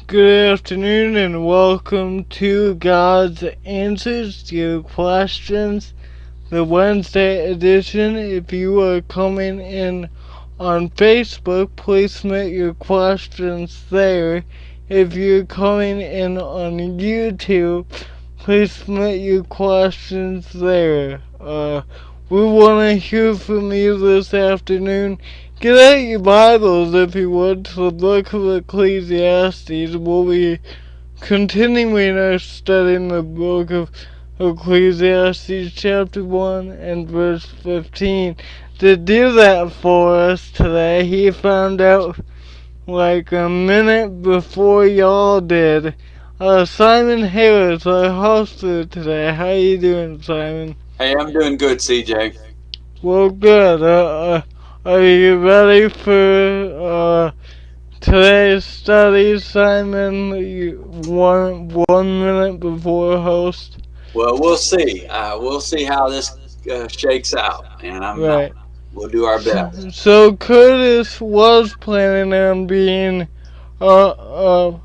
Good afternoon and welcome to God's Answers to Your Questions, the Wednesday edition. If you are coming in on Facebook, please submit your questions there. If you're coming in on YouTube, please submit your questions there. We want to hear from you this afternoon. Get out your Bibles, if you would, to the book of Ecclesiastes. We'll be continuing our study in the book of Ecclesiastes, chapter 1 and verse 15. To do that for us today, he found out like a minute before y'all did. Simon Harris, our host for today. How you doing, Simon? Hey, I'm doing good, CJ. Well, good. Are you ready for today's study, Simon? One minute before host. Well, we'll see. We'll see how this shakes out, and Right. we'll do our best. So Curtis was planning on being uh, uh,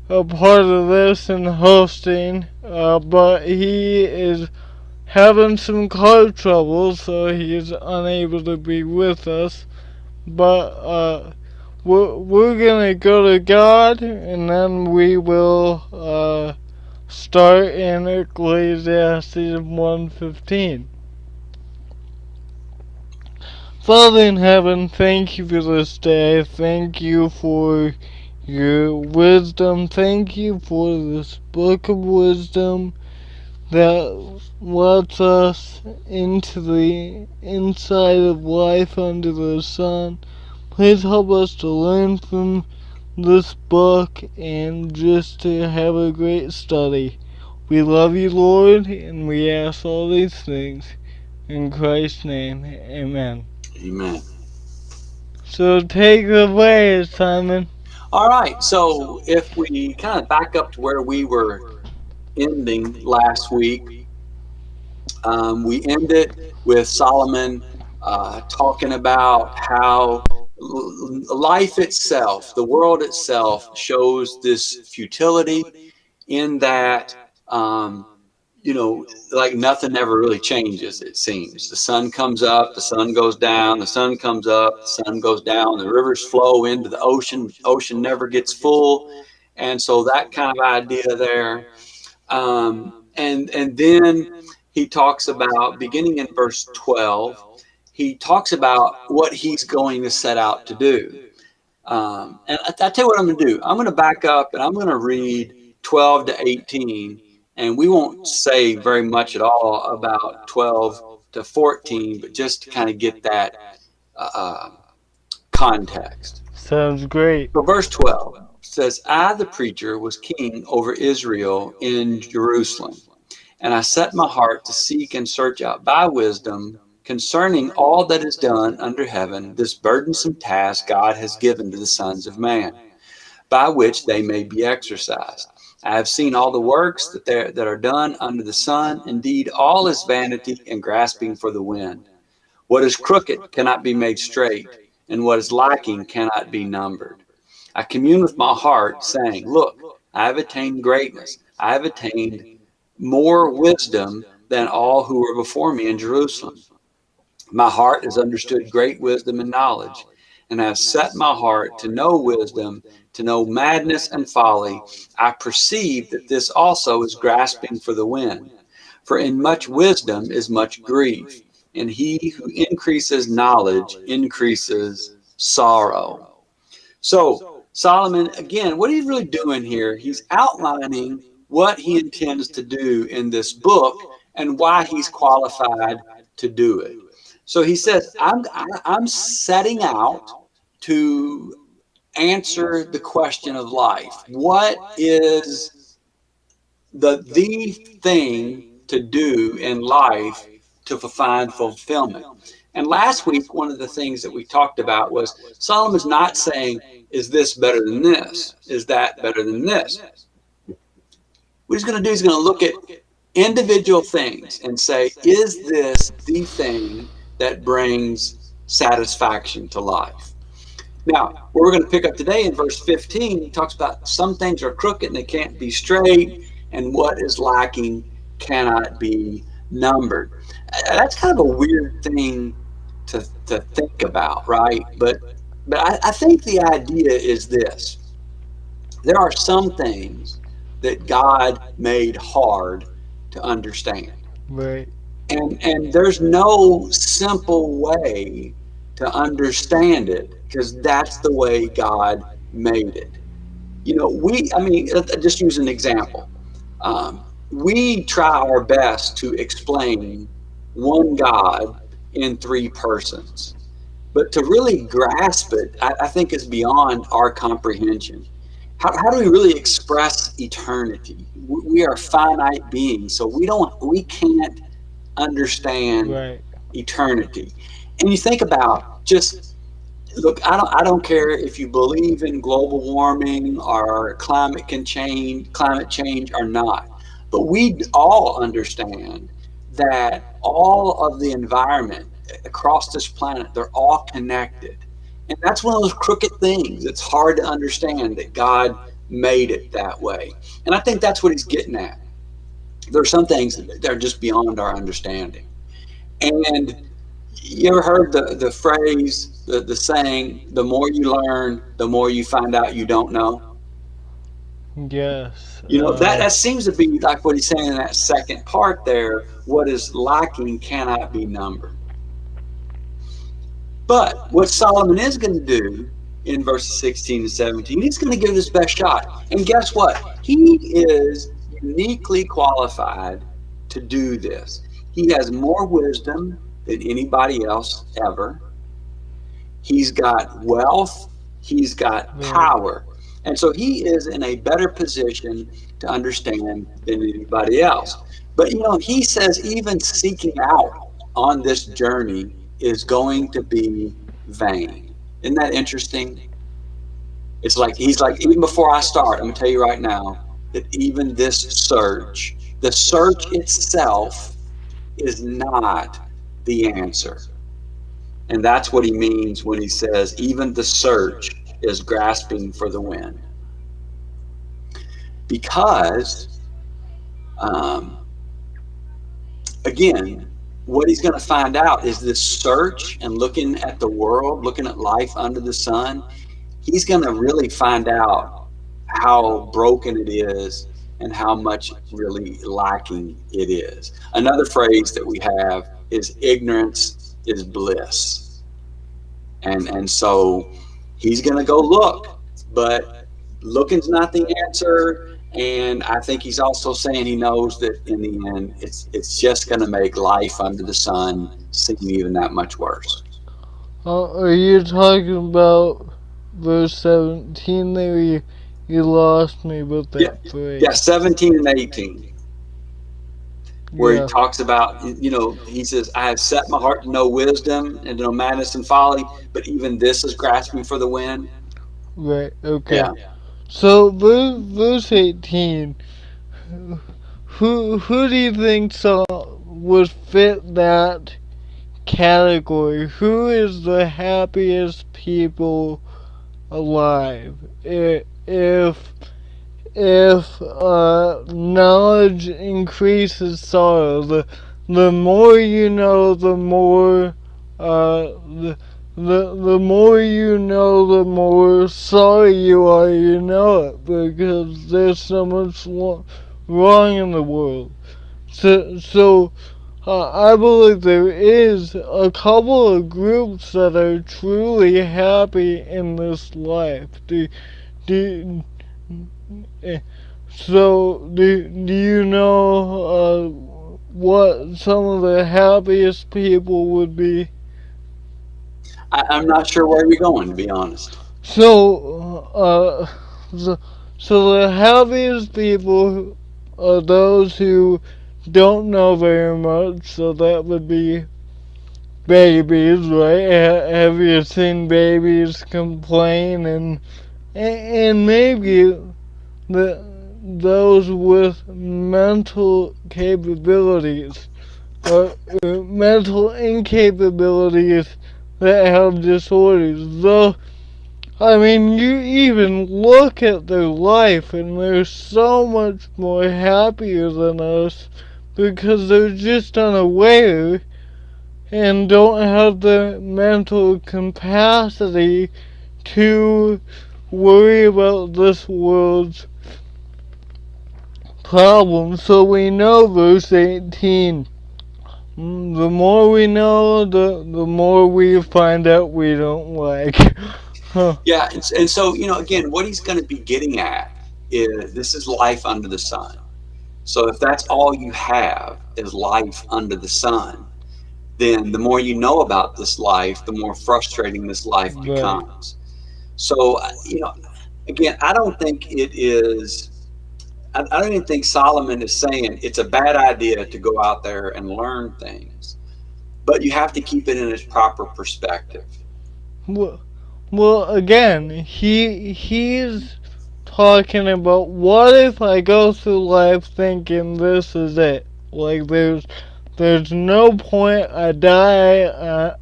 a part of this and hosting, but he is having some car trouble, so he's unable to be with us. But we're gonna go to God, and then we will start in Ecclesiastes 1:15. Father in heaven, thank you for this day. Thank you for your wisdom. Thank you for this book of wisdom that lets us into the inside of life under the sun. Please help us to learn from this book and just to have a great study. We love you, Lord, and we ask all these things in Christ's name. Amen. Amen. So take it away, Simon. All right. So if we kind of back up to where we were ending last week, we ended with Solomon talking about how life itself, the world itself, shows this futility in that, like nothing ever really changes, it seems. The sun comes up, the sun goes down, the sun comes up, the sun goes down, the rivers flow into the ocean never gets full. And so that kind of idea there. And then he talks about, beginning in verse 12, he talks about what he's going to set out to do. And I tell you what I'm going to do. I'm going to back up and I'm going to read 12 to 18. And we won't say very much at all about 12 to 14, but just to kind of get that context. Sounds great. So verse 12 says, I, the preacher, was king over Israel in Jerusalem, and I set my heart to seek and search out by wisdom concerning all that is done under heaven, this burdensome task God has given to the sons of man, by which they may be exercised. I have seen all the works that are done under the sun. Indeed, all is vanity and grasping for the wind. What is crooked cannot be made straight, and what is lacking cannot be numbered. I commune with my heart, saying, look, I have attained greatness. I have attained more wisdom than all who were before me in Jerusalem. My heart has understood great wisdom and knowledge, and I have set my heart to know wisdom, to know madness and folly. I perceive that this also is grasping for the wind. For in much wisdom is much grief, and he who increases knowledge increases sorrow. So Solomon, again, what he's really doing here, he's outlining what he intends to do in this book and why he's qualified to do it. So he says, I'm setting out to answer the question of life. What is the thing to do in life to find fulfillment? And last week, one of the things that we talked about was Solomon's not saying, is this better than this? Is that better than this? What he's going to do is going to look at individual things and say, is this the thing that brings satisfaction to life? Now, where we're going to pick up today in verse 15, he talks about some things are crooked and they can't be straight, and what is lacking cannot be numbered. That's kind of a weird thing to think about, right? But I think the idea is this: there are some things that God made hard to understand. Right. And there's no simple way to understand it because that's the way God made it. I mean, just use an example. We try our best to explain one God in three persons, but to really grasp it, I think is beyond our comprehension. How do we really express eternity? We are finite beings, so we can't understand Right. eternity. And you think about just look, I don't care if you believe in global warming or climate change or not. But we all understand that all of the environment across this planet, they're all connected. And that's one of those crooked things. It's hard to understand that God made it that way. And I think that's what he's getting at. There are some things that are just beyond our understanding. And you ever heard the phrase, the saying, the more you learn, the more you find out you don't know? Yes. That seems to be like what he's saying in that second part there. What is lacking cannot be numbered. But what Solomon is going to do in verses 16 and 17, he's going to give it his best shot. And guess what? He is uniquely qualified to do this. He has more wisdom than anybody else ever. He's got wealth, he's got right. power. And so he is in a better position to understand than anybody else. But he says even seeking out on this journey is going to be vain. Isn't that interesting? It's like he's like, even before I start, I'm gonna tell you right now that even this search, the search itself is not the answer. And that's what he means when he says, even the search is grasping for the wind. Because, um, again, what he's going to find out is this search and looking at the world, looking at life under the sun, he's going to really find out how broken it is and how much really lacking it is. Another phrase that we have is ignorance is bliss. And so he's going to go look, but looking's not the answer. And I think he's also saying he knows that in the end, it's just going to make life under the sun seem even that much worse. Are you talking about verse 17 there? You lost me with Yeah, that yeah, phrase. 17 and 18, where he Yeah. talks about, he says, I have set my heart to know wisdom and to know madness and folly, but even this is grasping for the wind. Right. Okay. Yeah. So verse 18. Who do you think would fit that category? Who is the happiest people alive? If knowledge increases sorrow, the more you know, the more the more you know, the more sorry you are you know it, because there's so much wrong in the world. So I believe there is a couple of groups that are truly happy in this life. Do eh, do you know what some of the happiest people would be? I'm not sure where you're going, to be honest. So, so, so the happiest people are those who don't know very much. So that would be babies, right? Have you seen babies complain and maybe those with mental capabilities or mental incapabilities that have disorders. I mean, you even look at their life and they're so much more happier than us because they're just unaware and don't have the mental capacity to worry about this world's problems. So we know verse 18. The more we know, the more we find out we don't like. Huh. Yeah, and so, again, what he's going to be getting at is this is life under the sun. So if that's all you have is life under the sun, then the more you know about this life, the more frustrating this life Right. becomes. So, again, I don't think it is. I don't even think Solomon is saying it's a bad idea to go out there and learn things, but you have to keep it in its proper perspective. Well, well, again, he's talking about what if I go through life thinking this is it? Like there's no point. I die.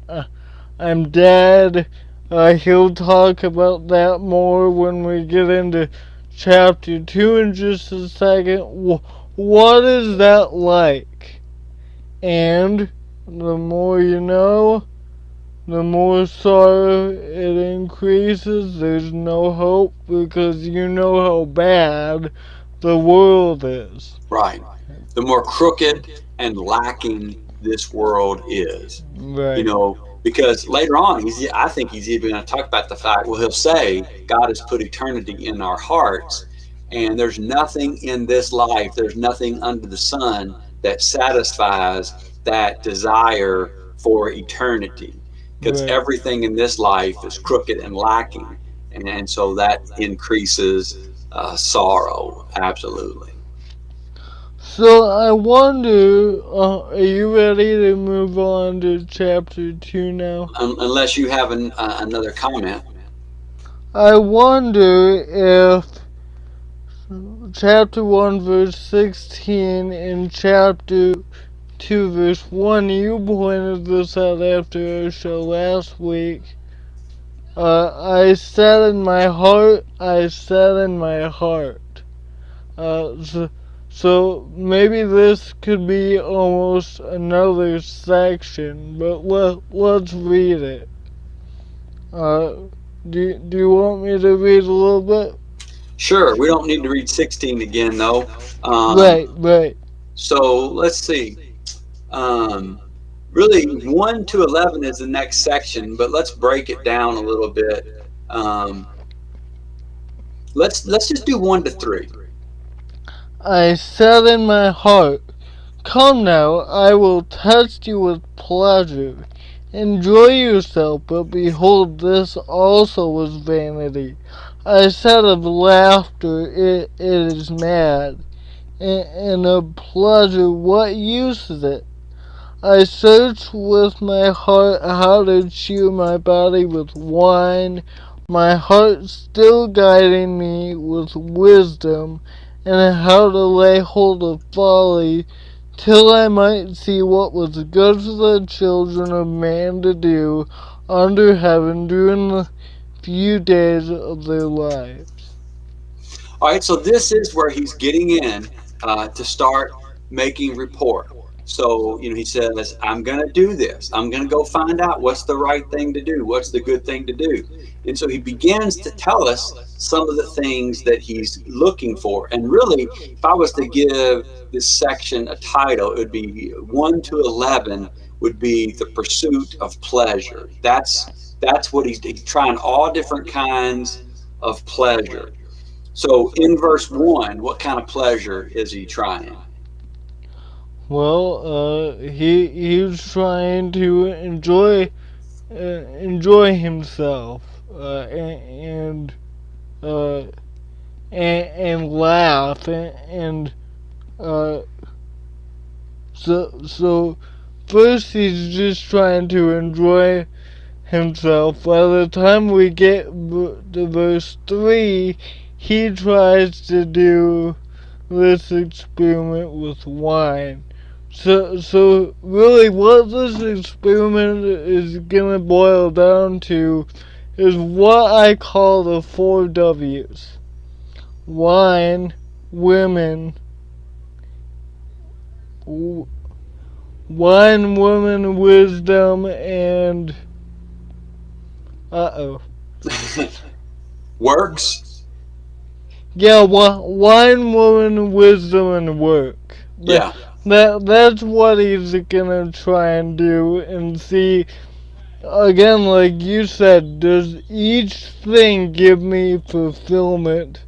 I'm dead. He'll talk about that more when we get into chapter 2 in just a second. What is that like? And the more you know, the more sorrow it increases. There's no hope because you know how bad the world is. Right. The more crooked and lacking this world is, Right. because later on, I think he's even going to talk about the fact, well, he'll say, God has put eternity in our hearts, and there's nothing in this life, there's nothing under the sun that satisfies that desire for eternity, because Right. everything in this life is crooked and lacking. And so that increases sorrow, absolutely. So I wonder, are you ready to move on to chapter 2 now? Unless you have another comment. I wonder if chapter 1 verse 16 and chapter 2 verse 1, you pointed this out after our show last week. I said in my heart, I said in my heart. So maybe this could be almost another section, but let's read it. Uh, do you want me to read a little bit? Sure, we don't need to read 16 again, though. Right. So let's see. Um, Really, 1 to 11 is the next section, but let's break it down a little bit. Um, let's just do 1 to 3. I said in my heart, come now, I will test you with pleasure. Enjoy yourself, but behold, this also was vanity. I said of laughter, it is mad, and of pleasure, what use is it? I searched with my heart how to cheer my body with wine, my heart still guiding me with wisdom, and how to lay hold of folly, till I might see what was good for the children of man to do under heaven during the few days of their lives. All right, so this is where he's getting in to start making report. So, he says, I'm going to do this. I'm going to go find out what's the right thing to do, what's the good thing to do. And so he begins to tell us some of the things that he's looking for. And really, if I was to give this section a title, it would be 1 to 11 would be the pursuit of pleasure. That's what he's trying, all different kinds of pleasure. So in verse 1, what kind of pleasure is he trying? Well, he's trying to enjoy himself, uh, and laugh uh, so first he's just trying to enjoy himself. By the time we get to verse 3, he tries to do this experiment with wine. So really what this experiment is gonna boil down to is what I call the four W's: wine, women, wine, woman, wisdom, and uh-oh. Works. Yeah, wine, woman, wisdom, and work. Yeah, That's what he's gonna try and do and see. Again, like you said, does each thing give me fulfillment,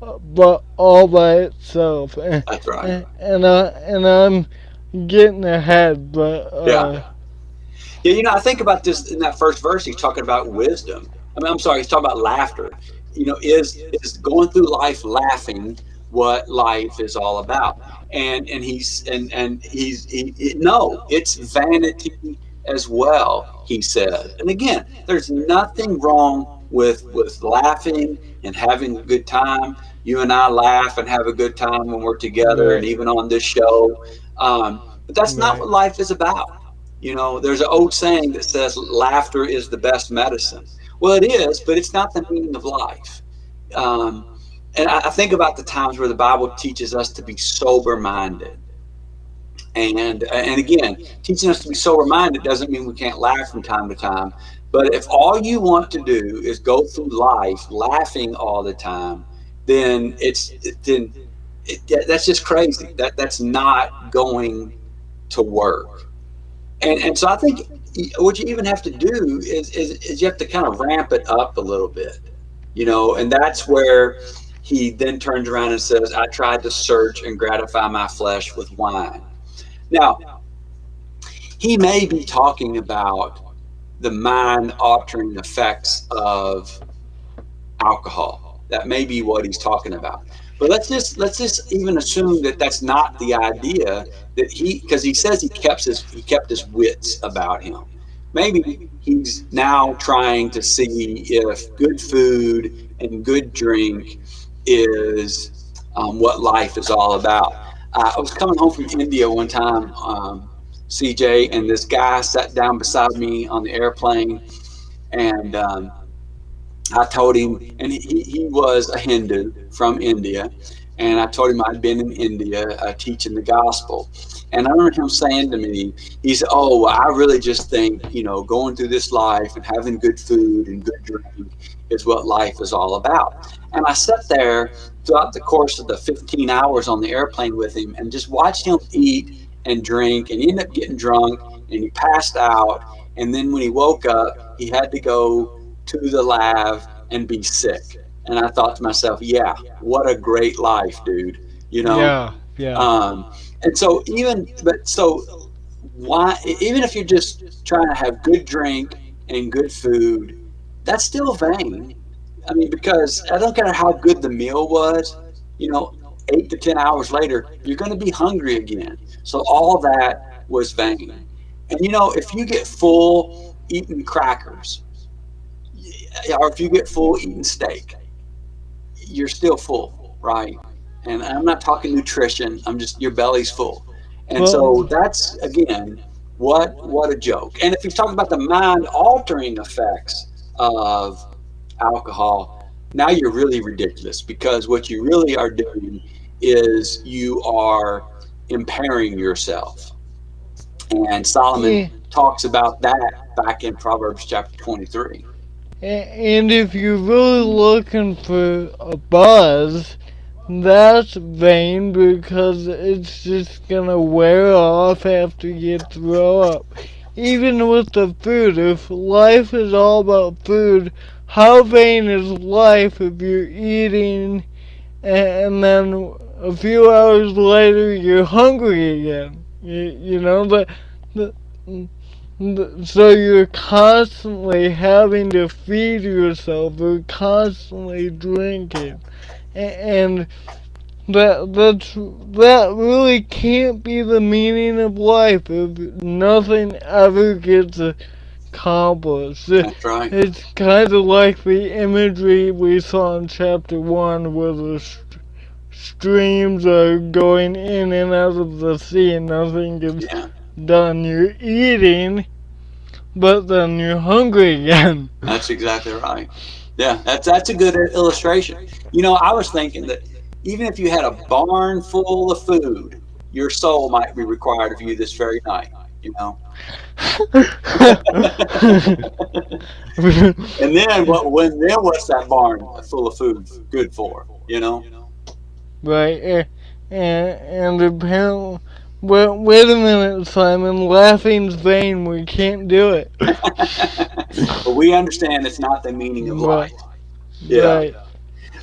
but all by itself? that's right. And I'm getting ahead, but Yeah. Yeah, I think about this in that first verse. He's talking about wisdom. I'm sorry. He's talking about laughter. Is going through life laughing what life is all about? And he's no, it's vanity as well. He said. And again, there's nothing wrong with laughing and having a good time. You and I laugh and have a good time when we're together, and right, even on this show. But that's not right, what life is about. There's an old saying that says laughter is the best medicine. Well, it is, but it's not the meaning of life. Um, and I think about the times where the Bible teaches us to be sober minded. And again, teaching us to be sober minded doesn't mean we can't laugh from time to time. But if all you want to do is go through life laughing all the time, then that's just crazy. That's not going to work. And so I think what you even have to do is you have to kind of ramp it up a little bit, and that's where he then turns around and says, I tried to search and gratify my flesh with wine. Now, he may be talking about the mind altering effects of alcohol. That may be what he's talking about. But let's just even assume that that's not the idea, that because he says he kept his wits about him. Maybe he's now trying to see if good food and good drink is what life is all about. I was coming home from India one time, CJ, and this guy sat down beside me on the airplane, and I told him, and he was a Hindu from India, and I told him I'd been in India teaching the gospel. And I remember him saying to me, he said, "Oh, well, I really just think, going through this life and having good food and good drink is what life is all about." And I sat there throughout the course of the 15 hours on the airplane with him and just watched him eat and drink, and he ended up getting drunk and he passed out. And then when he woke up, he had to go to the lab and be sick. And I thought to myself, yeah, what a great life, dude. You know, yeah, yeah. um, and so why, even if you're just trying to have good drink and good food, that's still vain. I mean, because I don't care how good the meal was, you know, 8 to 10 hours later, you're going to be hungry again. So all that was vain. And if you get full eating crackers, or if you get full eating steak, you're still full, right? And I'm not talking nutrition. I'm just, your belly's full. And so Well, that's, again, what a joke. And if you talk about the mind altering effects of alcohol, now you're really ridiculous, because what you really are doing is you are impairing yourself. And Solomon yeah. talks about that back in Proverbs chapter 23. And if you're really looking for a buzz, that's vain because it's just gonna wear off after you throw up. Even with the food, if life is all about food, how vain is life if you're eating and then a few hours later you're hungry again? You know, the, so you're constantly having to feed yourself, you're constantly drinking. And that really can't be the meaning of life if nothing ever gets accomplished. That's right. It's kind of like the imagery we saw in chapter 1 where the streams are going in and out of the sea and nothing gets Yeah. done. You're eating, but then you're hungry again. That's exactly right. Yeah, that's a good illustration. I was thinking that even if you had a barn full of food, your soul might be required of you this very night. You know, and then what's that barn full of food good for? Right, and apparently, wait a minute, Simon. Laughing's vain. We can't do it. But we understand it's not the meaning of life. Right, Yeah. right,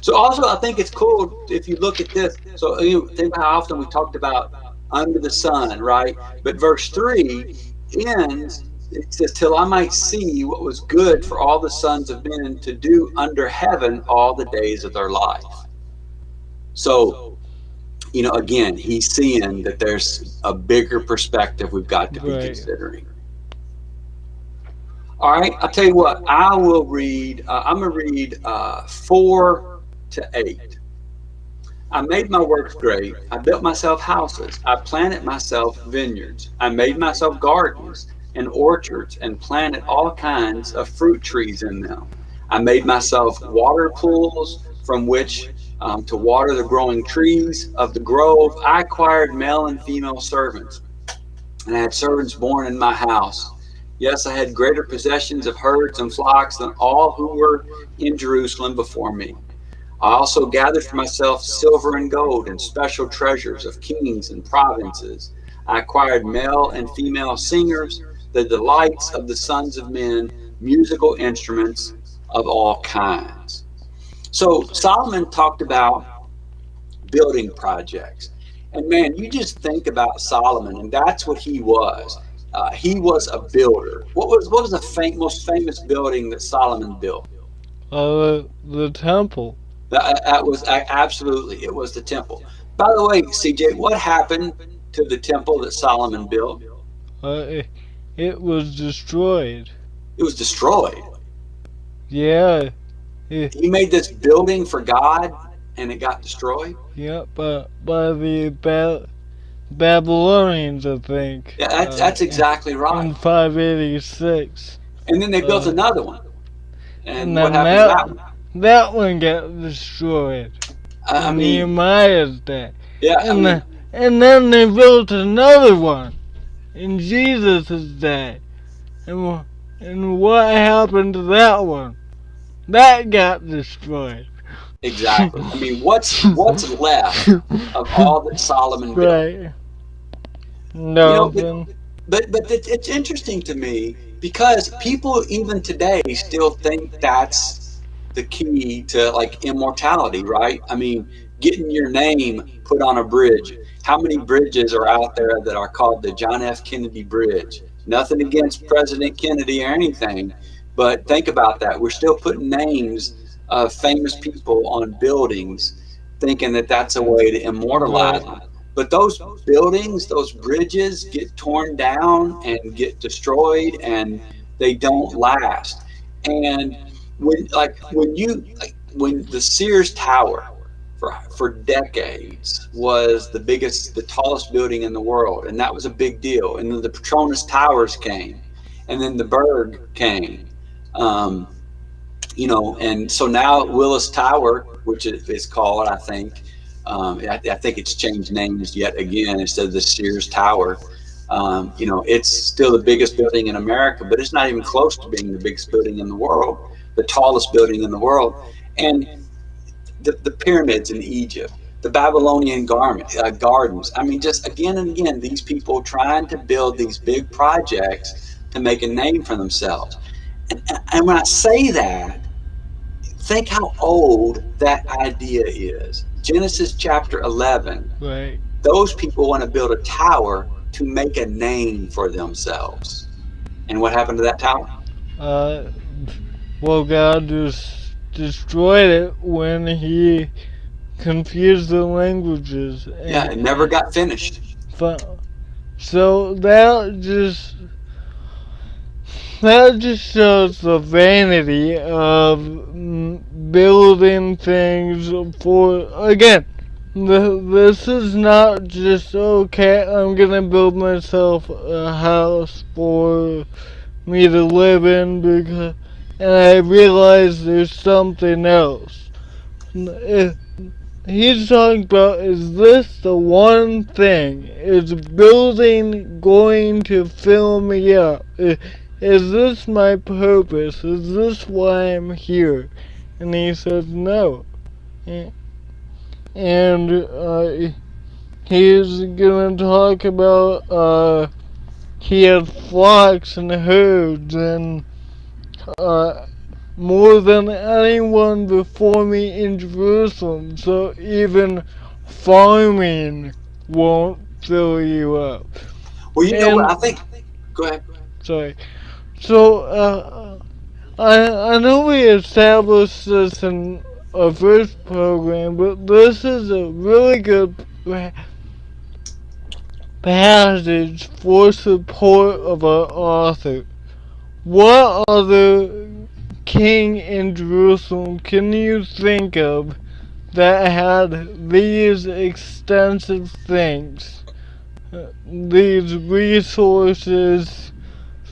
So also, I think it's cool if you look at this. So think about how often we talked about under the sun, right? But verse 3 ends. It says, "Till I might see what was good for all the sons of men to do under heaven all the days of their life." So, again, he's seeing that there's a bigger perspective we've got to be right. considering. All right, I'll tell you what. I will read. I'm gonna read 4 to 8. I made my works great. I built myself houses. I planted myself vineyards. I made myself gardens and orchards and planted all kinds of fruit trees in them. I made myself water pools from which to water the growing trees of the grove. I acquired male and female servants, and I had servants born in my house. Yes, I had greater possessions of herds and flocks than all who were in Jerusalem before me. I also gathered for myself silver and gold and special treasures of kings and provinces. I acquired male and female singers, the delights of the sons of men, musical instruments of all kinds. So Solomon talked about building projects. And man, you just think about Solomon, and that's what he was. He was a builder. What was the most famous building that Solomon built? The temple. That was absolutely, it was the temple. By the way, CJ, what happened to the temple that Solomon built? It, it was destroyed. It was destroyed. Yeah. It, He made this building for God, and it got destroyed. yeah, but by the Babylonians, I think. Yeah, that's exactly right. In 586. And then they built another one. And what then happened to that one? that one got destroyed. I In mean, Nehemiah's day. yeah, I And, mean, and then they built another one in Jesus' day. And what happened to that one? That got destroyed. exactly. I mean, what's left of all that Solomon built? Right. No, But it's interesting to me because people even today still think that's the key to like immortality, right? I mean, getting your name put on a bridge. How many bridges are out there that are called the John F. Kennedy Bridge? Nothing against President Kennedy or anything, but think about that. We're still putting names of famous people on buildings, thinking that that's a way to immortalize them. But those buildings, those bridges get torn down and get destroyed, and they don't last. And when the Sears Tower for decades was the tallest building in the world, and that was a big deal. And then the Petronas Towers came, and then the Berg came. And so now Willis Tower, which is called, I think, I think it's changed names yet again instead of the Sears Tower. It's still the biggest building in America, but it's not even close to being the biggest building in the world, the tallest building in the world. And the pyramids in Egypt, the Babylonian gardens. I mean, just again and again, these people trying to build these big projects to make a name for themselves. And when I say that, think how old that idea is. Genesis chapter 11. right. Those people want to build a tower to make a name for themselves. And what happened to that tower? Well, God just destroyed it when He confused the languages. Yeah, it never got finished. So that just shows the vanity of building things for, again, this is not just, okay, I'm gonna build myself a house for me to live in, because, and I realized there's something else. If he's talking about, is this the one thing? Is building going to fill me up? Is this my purpose? Is this why I'm here? And he says no. And he's gonna talk about he had flocks and herds and uh, more than anyone before me in Jerusalem. So even farming won't fill you up. Well, you know what? And I think. Go ahead. sorry. So I know we established this in a first program, but this is a really good passage for support of our author. What other king in Jerusalem can you think of that had these extensive things? These resources,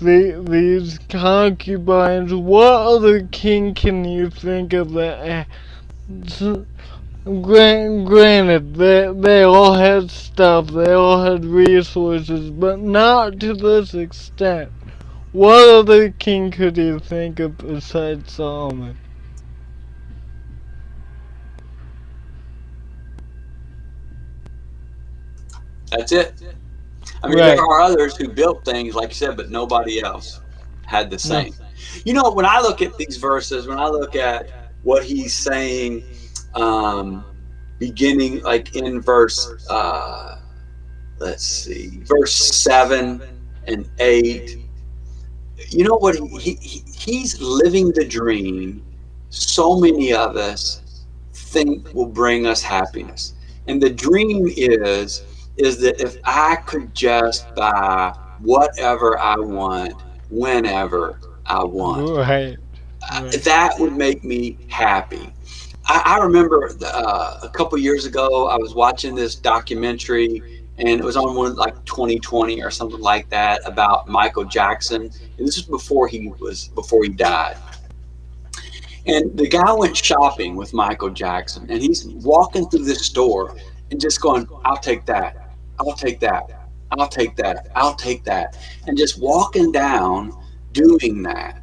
these concubines? What other king can you think of that? Granted, they all had stuff, they all had resources, but not to this extent. What other king could you think of besides Solomon? That's it. I mean, there Right. are others who built things, like you said, but nobody else had the No. same. You know, when I look at these verses, when I look at what he's saying, beginning like in verse, let's see, verse 7 and 8, you know what? He's living the dream so many of us think will bring us happiness. And the dream is that if I could just buy whatever I want whenever I want, Right. Right. that would make me happy. I remember a couple years ago, I was watching this documentary, and it was on one like 2020 or something like that about Michael Jackson. And this was before he died. And the guy went shopping with Michael Jackson, and he's walking through this store and just going, "I'll take that, I'll take that, I'll take that, I'll take that," and just walking down doing that.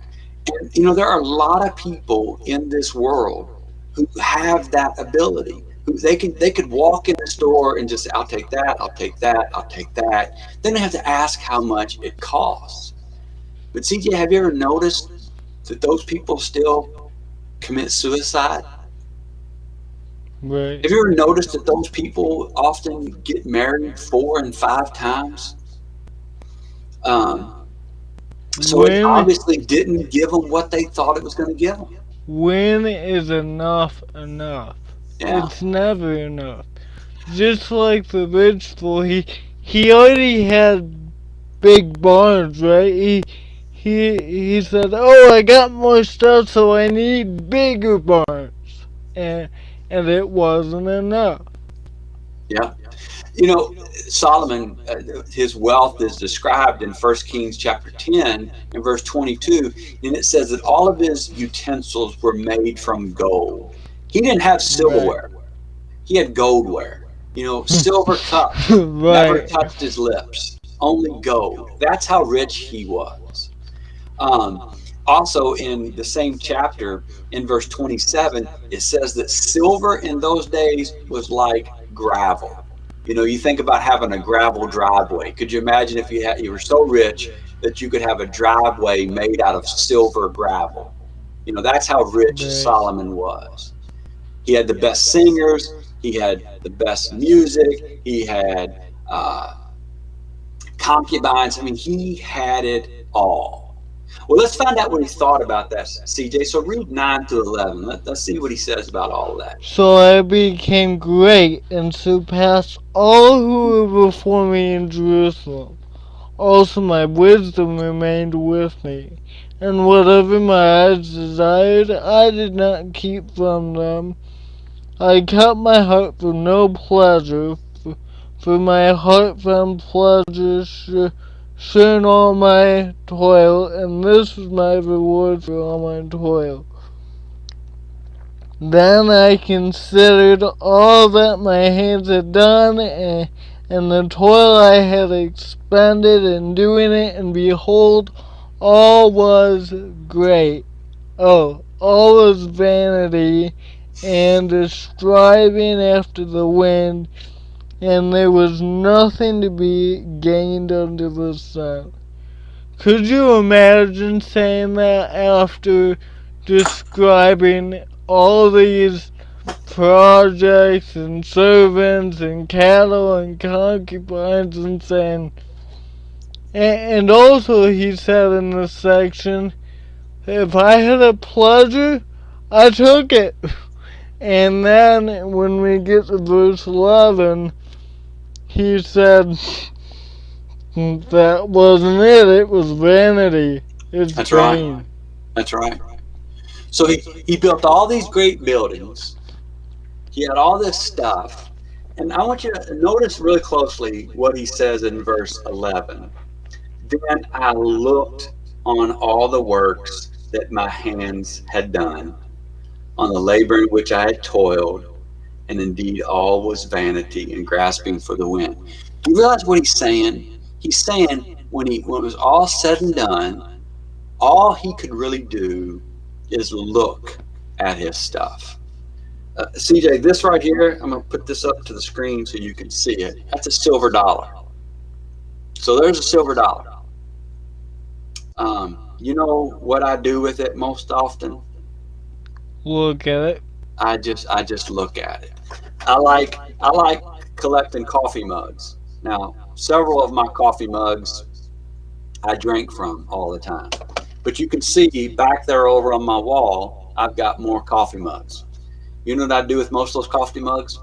And you know, there are a lot of people in this world who have that ability. Who they could walk in the store and just, "I'll take that, I'll take that, I'll take that." Then they have to ask how much it costs. But CJ, have you ever noticed that those people still commit suicide? Right. Have you ever noticed that those people often get married 4 and 5 times? Um, so it When obviously didn't give them what they thought it was going to give them. when is enough enough? Yeah, It's never enough. Just like the rich boy, he already had big barns, right? He said, "Oh, I got more stuff, so I need bigger barns," and and it wasn't enough. yeah. You know, Solomon, his wealth is described in 1 Kings chapter 10 and verse 22, and it says that all of his utensils were made from gold. He didn't have Right. silverware. He had goldware. You know, silver cups never Right. touched his lips, only gold. That's how rich he was. Um, Also, in the same chapter, in verse 27, it says that silver in those days was like gravel. You know, you think about having a gravel driveway. Could you imagine if you were so rich that you could have a driveway made out of silver gravel? You know, that's how rich Right. Solomon was. He had the best singers. He had the best music. He had concubines. I mean, he had it all. Well, let's find out what he thought about that, CJ. So read 9 to 11. Let's see what he says about all of that. So I became great and surpassed all who were before me in Jerusalem. Also my wisdom remained with me, and whatever my eyes desired, I did not keep from them. I kept my heart for no pleasure, for my heart found pleasure shun all my toil, and this is my reward for all my toil. Then I considered all that my hands had done, and the toil I had expended in doing it, and behold, all was great. All was vanity, and a striving after the wind, and there was nothing to be gained under the sun. Could you imagine saying that after describing all these projects and servants and cattle and concubines and saying, and also he said in this section, if I had a pleasure, I took it. And then when we get to verse 11, he said, that wasn't it, it was vanity. It's That's vain. right. That's right. So he built all these great buildings. He had all this stuff. And I want you to notice really closely what he says in verse 11. Then I looked on all the works that my hands had done, on the labor in which I had toiled, and indeed all was vanity and grasping for the wind. Do you realize what he's saying? He's saying when it was all said and done, all he could really do is look at his stuff. CJ, this right here, I'm going to put this up to the screen so you can see it. That's a silver dollar. So there's a silver dollar. You know what I do with it most often? Look at it. I just look at it. I like collecting coffee mugs. Now, several of my coffee mugs I drink from all the time. But you can see back there over on my wall, I've got more coffee mugs. You know what I do with most of those coffee mugs?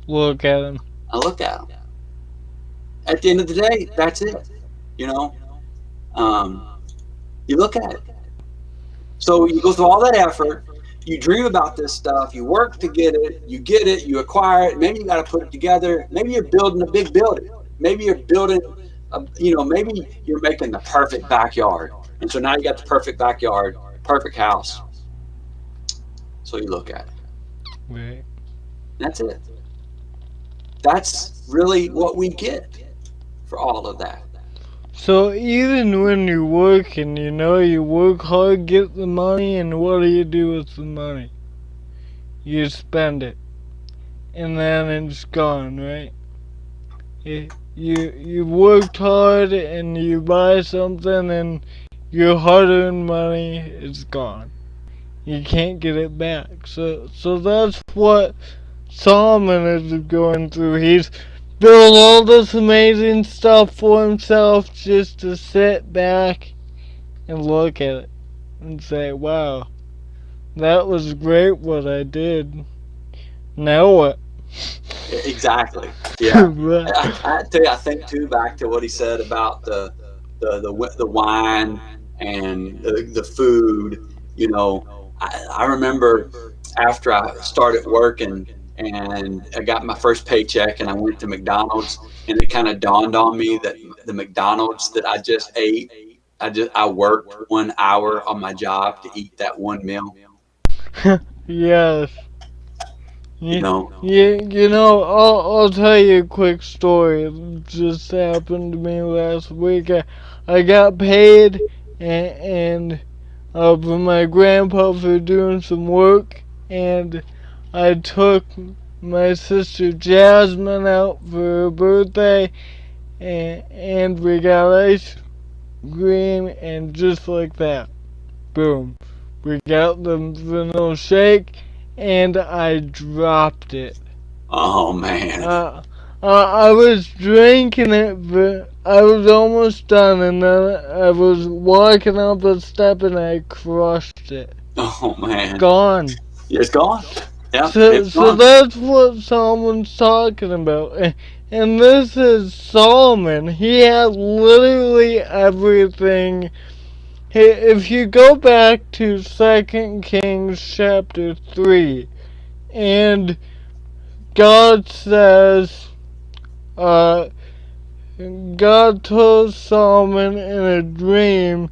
Look at them. I look at them. At the end of the day, that's it. You know, you look at it. So you go through all that effort. You dream about this stuff. You work to get it. You get it. You acquire it. Maybe you got to put it together. Maybe you're building a big building. Maybe you're building, maybe you're making the perfect backyard. And so now you got the perfect backyard, perfect house. So you look at it. Right. That's it. That's really what we get for all of that. So even when you work and you work hard, get the money, and what do you do with the money? You spend it. And then it's gone, right? You worked hard and you buy something and your hard-earned money is gone. You can't get it back. So that's what Solomon is going through. He's built all this amazing stuff for himself just to sit back and look at it and say, wow, that was great what I did. Now what? Exactly. Yeah. I tell you, I think too back to what he said about the wine and the food. I remember after I started working and I got my first paycheck and I went to McDonald's, and it kind of dawned on me that the McDonald's that I just ate, I worked 1 hour on my job to eat that one meal. Yes. I'll Tell you a quick story. It just happened to me last week. I got paid and from my grandpa for doing some work, and I took my sister Jasmine out for her birthday, and we got ice cream, and just like that, boom, we got the vanilla shake, and I dropped it. Oh man. I was drinking it, but I was almost done, and then I was walking up a step and I crushed it. Oh man. Gone. It's gone. Yeah. So that's what Solomon's talking about. And this is Solomon. He had literally everything. If you go back to 2 Kings chapter 3, and God says, God told Solomon in a dream,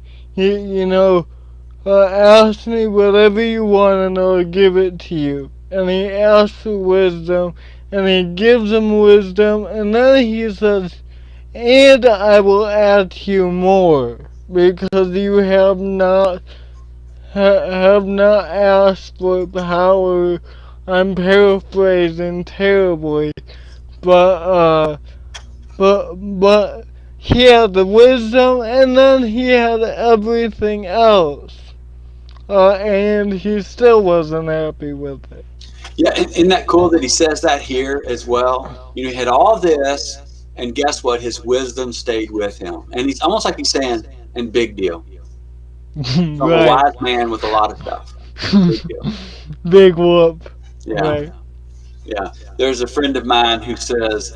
ask me whatever you want and I'll give it to you. And he asks for wisdom, and he gives him wisdom, and then he says, and I will add to you more, because you have not asked for power. I'm paraphrasing terribly, but but he had the wisdom, and then he had everything else, and he still wasn't happy with it. Yeah, isn't that cool that he says that here as well? He had all this, and guess what? His wisdom stayed with him. And he's almost like he's saying, and big deal. So I'm a Right. wise man with a lot of stuff. Big deal. Big whoop. Yeah. Right. Yeah, there's a friend of mine who says,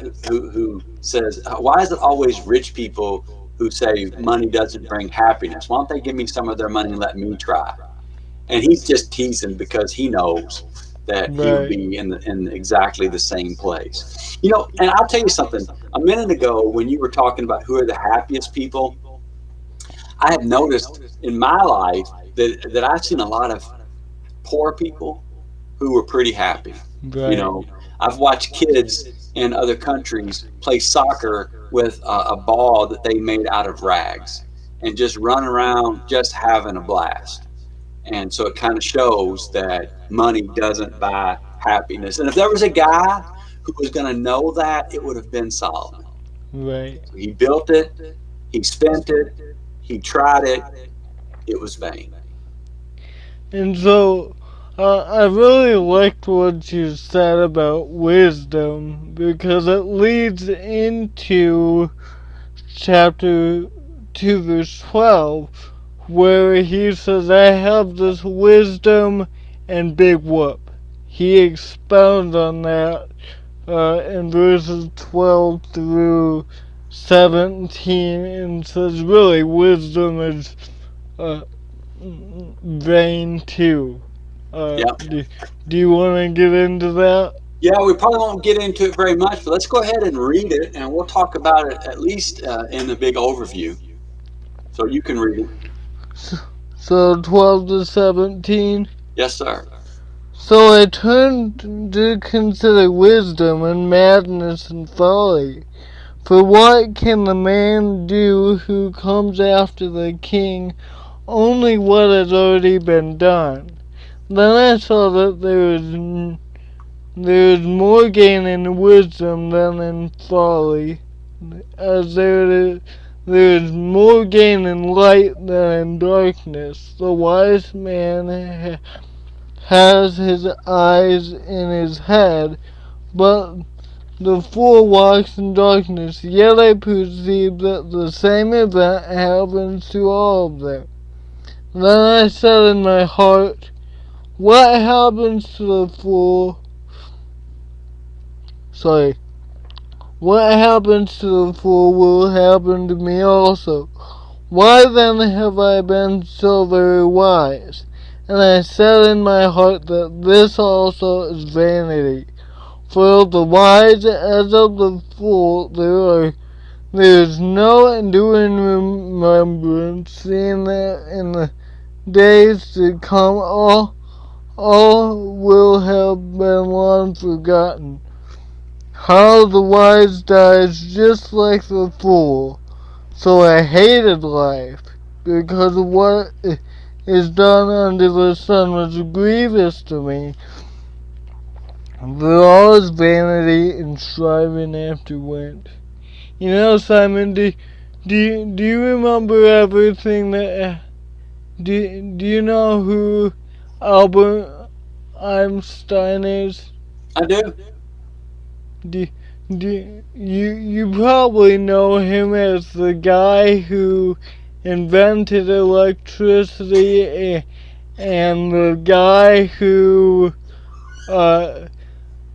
why is it always rich people who say money doesn't bring happiness? Why don't they give me some of their money and let me try? And he's just teasing because he knows that he would Right. be in exactly the same place. And I'll tell you something. A minute ago, when you were talking about who are the happiest people, I have noticed in my life that I've seen a lot of poor people who were pretty happy. You Right. know, I've watched kids in other countries play soccer with a ball that they made out of rags and just run around just having a blast. And so it kind of shows that money doesn't buy happiness. And if there was a guy who was going to know that, it would have been Solomon. Right. So he built it, he spent it, he tried it, it was vain. And so, I really liked what you said about wisdom, because it leads into chapter 2, verse 12, where he says, I have this wisdom and big whoop. He expounds on that in verses 12 through 17, and says, really, wisdom is uh, vain too. Yeah. Do you want to get into that? Yeah, we probably won't get into it very much, but let's go ahead and read it, and we'll talk about it at least in the big overview. So you can read it. So 12 to 17. Yes, sir. So I turned to consider wisdom and madness and folly. For what can the man do who comes after the king? Only what has already been done. Then I saw that there is more gain in wisdom than in folly, as there is more gain in light than in darkness. The wise man has his eyes in his head, but the fool walks in darkness. Yet I perceive that the same event happens to all of them. Then I said in my heart, what happens to the fool? Sorry. What happens to the fool will happen to me also. Why then have I been so very wise? And I said in my heart that this also is vanity. For of the wise as of the fool there is no enduring remembrance, seeing that in the days to come all will have been long forgotten. How the wise dies just like the fool. So I hated life, because what is done under the sun was grievous to me. For all is vanity and striving after wind. Simon, do you remember everything that? Do you know who Albert Einstein is? I do. Do, you probably know him as the guy who invented electricity and the guy who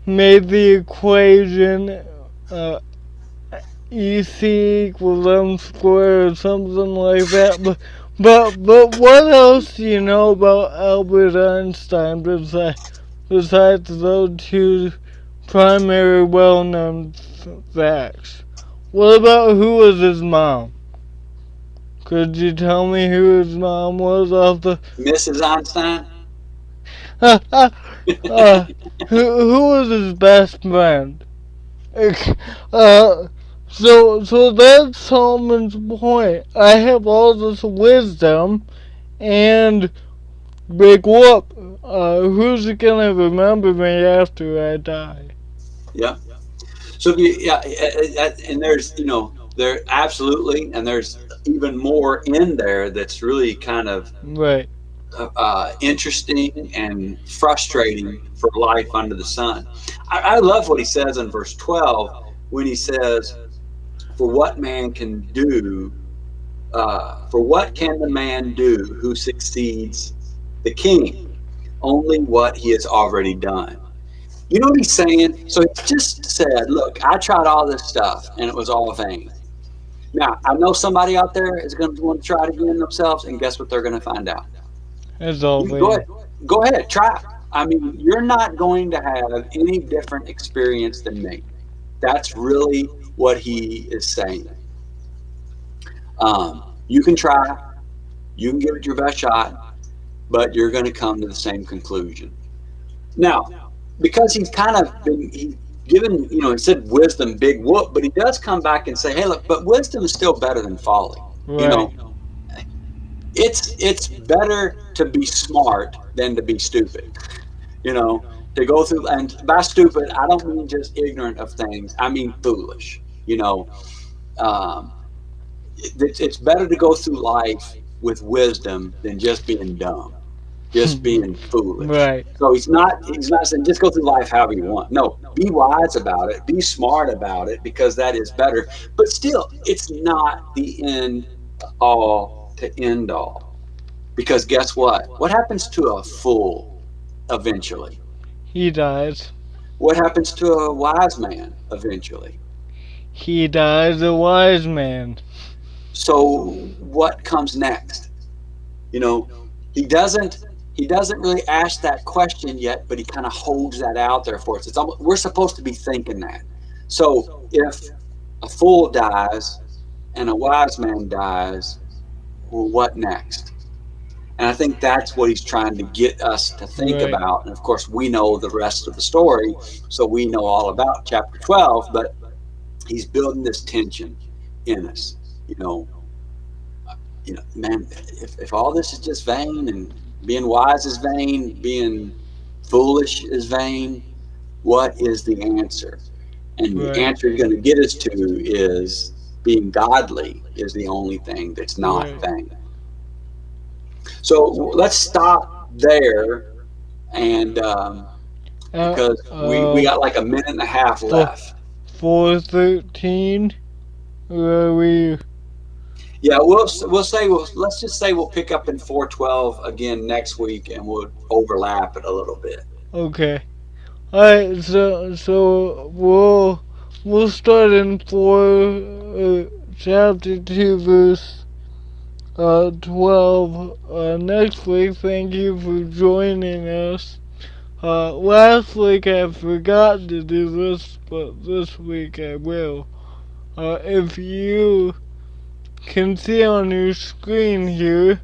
made the equation EC equals M squared or something like that. But what else do you know about Albert Einstein besides those two primary well-known facts? what about who was his mom? Could you tell me who his mom was off the? Mrs. Einstein. uh, who was his best friend? Uh, so that's Solomon's point. I have all this wisdom, and big whoop. Who's gonna remember me after I die? Yeah. So yeah, and there's there absolutely, and there's even more in there that's really kind of Right. interesting and frustrating for life under the sun. I love what he says in verse 12 when he says, "For what man can do? For what can the man do who succeeds the king? Only what he has already done." You know what he's saying? So he just said, "Look, I tried all this stuff and it was all vain." Now, I know somebody out there is going to want to try it again themselves, and guess what they're going to find out? It's all You go vain. ahead, go ahead, try. I mean, you're not going to have any different experience than me. That's really what he is saying. You can try, you can give it your best shot, but you're going to come to the same conclusion. Now, because he's kind of been given, he said wisdom, big whoop, but he does come back and say, hey, look, but wisdom is still better than folly. You Right. know, it's better to be smart than to be stupid. You know, to go through, and by stupid, I don't mean just ignorant of things. I mean foolish. Um, it's better to go through life with wisdom than just being dumb, just being foolish. Right. So he's not saying just go through life however you want. No, be wise about it, be smart about it, because that is better. But still, it's not the end all to end all. Because guess what? What happens to a fool eventually? He dies. What happens to a wise man eventually? He dies a wise man. So what comes next? You know, he doesn't he doesn't really ask that question yet, but he kind of holds that out there for us. It's almost, we're supposed to be thinking that. So if a fool dies and a wise man dies, well, what next? And I think that's what he's trying to get us to think Right. about. And of course, we know the rest of the story, so we know all about chapter 12, but he's building this tension in us. You know, man, if all this is just vain, and being wise is vain, being foolish is vain, what is the answer? And the Right. answer you're going to get us to is being godly is the only thing that's not Right. vain. So let's stop there, and Uh, because we uh, got like a minute and a half for left. 413. Where we? Yeah, we'll say let's just say we'll pick up in 412 again next week, and we'll overlap it a little bit. Okay. Alright. So we'll start in chapter 2 verse 12 next week. Thank you for joining us. Last week I forgot to do this, but this week I will. If you can see on your screen here,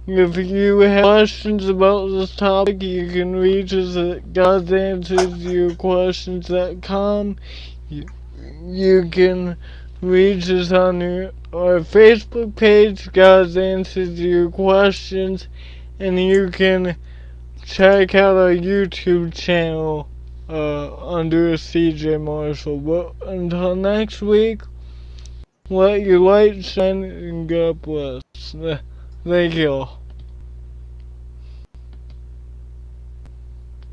if you have questions about this topic, you can reach us at godsanswersyourquestions.com. You can reach us on our Facebook page, God's Answers to Your Questions, and you can check out our YouTube channel under CJ Marshall. But until next week, let your light shine and God bless. Thank you all.